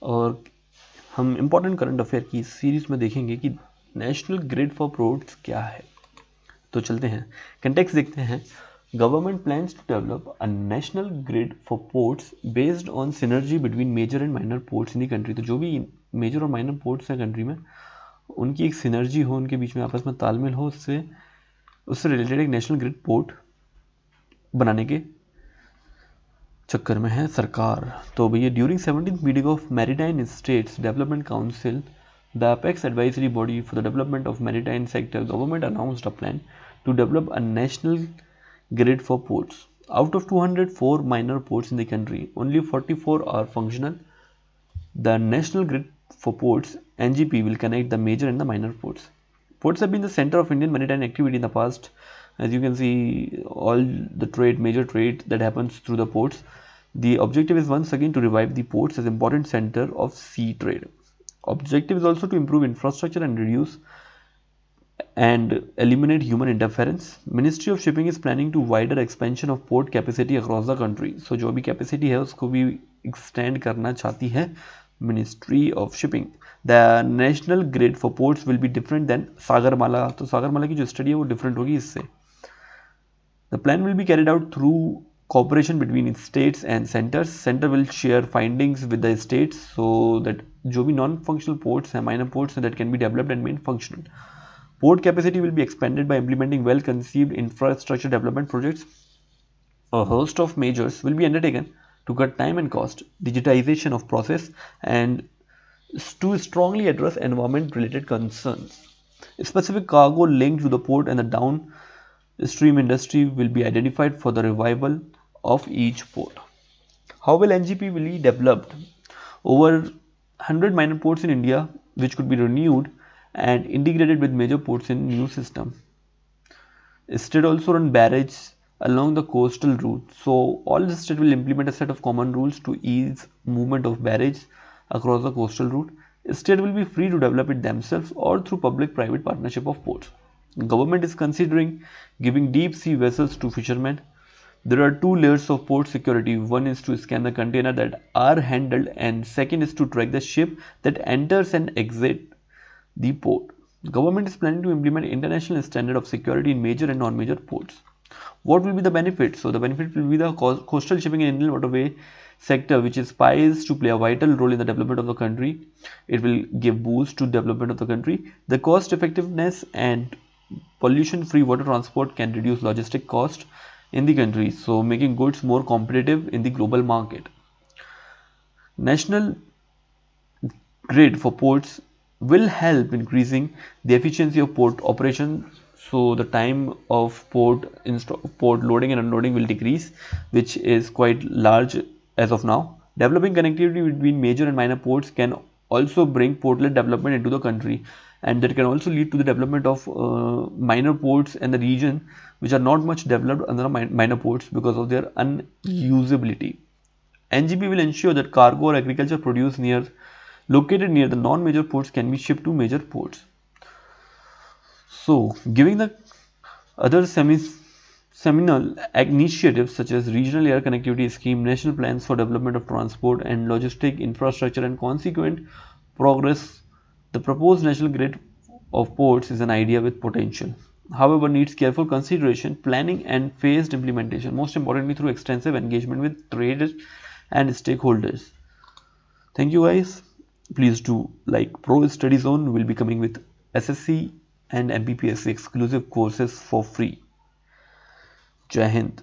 और हम important current affair की सीरीज में देखेंगे कि नेशनल ग्रिड फॉर पोर्ट्स क्या है। तो चलते हैं, कंटेक्स्ट देखते हैं। Government plans to develop a national grid for ports based on synergy between major and minor ports in the country. तो जो भी मेजर और माइनर पोर्ट्स हैं कंट्री में, उनकी एक सिनर्जी हो, उनके बीच में आपस में तालमेल हो, उससे रिलेटेड एक नेशनल ग्रिड पोर्ट बनाने के चक्कर में है सरकार। तो भैया, during 17th meeting of maritime states development council, the apex advisory body for the development of maritime sector, government announced a plan to develop a national grid for ports. Out of 204 minor ports in the country, only 44 are functional. The national grid for ports (NGP) will connect the major and the minor ports. Ports have been the center of Indian maritime activity in the past. As you can see, all the major trade that happens through the ports. The objective is once again to revive the ports as important center of sea trade. Objective is also to improve infrastructure and reduce and eliminate human interference. Ministry of Shipping is planning to wider expansion of port capacity across the country. So जो भी capacity है उसको भी extend करना चाहती है Ministry of Shipping. The national grid for ports will be different than Sagarmala. तो सागरमाला की जो study है वो different होगी इससे. The plan will be carried out through cooperation between states and centers. Center will share findings with the states so that जो भी non-functional ports हैं, minor ports हैं, that can be developed and made functional. Port capacity will be expanded by implementing well-conceived infrastructure development projects. A host of measures will be undertaken to cut time and cost, digitization of process, and to strongly address environment-related concerns. Specific cargo linked to the port and the downstream industry will be identified for the revival of each port. How will NGP be developed? Over 100 minor ports in India, which could be renewed and integrated with major ports in new system. State also run barrages along the coastal route. So all the state will implement a set of common rules to ease movement of barrages across the coastal route. State will be free to develop it themselves or through public-private partnership of ports. Government is considering giving deep sea vessels to fishermen. There are two layers of port security. One is to scan the container that are handled, and second is to track the ship that enters and exits the port. Government is planning to implement international standard of security in major and non-major ports. What will be the benefit? So the benefit will be the coastal shipping and inland waterway sector, which is poised to play a vital role in the development of the country. It will give boost to development of the country. The cost effectiveness and pollution-free water transport can reduce logistic cost in the country, so making goods more competitive in the global market. National grid for ports will help increasing the efficiency of port operation. So the time of port loading and unloading will decrease, which is quite large as of now. Developing connectivity between major and minor ports can also bring portlet development into the country, and that can also lead to the development of minor ports in the region which are not much developed under minor ports because of their unusability. NGP will ensure that cargo or agriculture produce located near the non-major ports can be shipped to major ports. So, giving the other seminal initiatives such as regional air connectivity scheme, national plans for development of transport and logistic infrastructure, and consequent progress, the proposed national grid of ports is an idea with potential. However, needs careful consideration, planning, and phased implementation, most importantly through extensive engagement with traders and stakeholders. Thank you guys. Please do like Pro Study Zone will be coming with SSC and MPPSC exclusive courses for free. Jai Hind.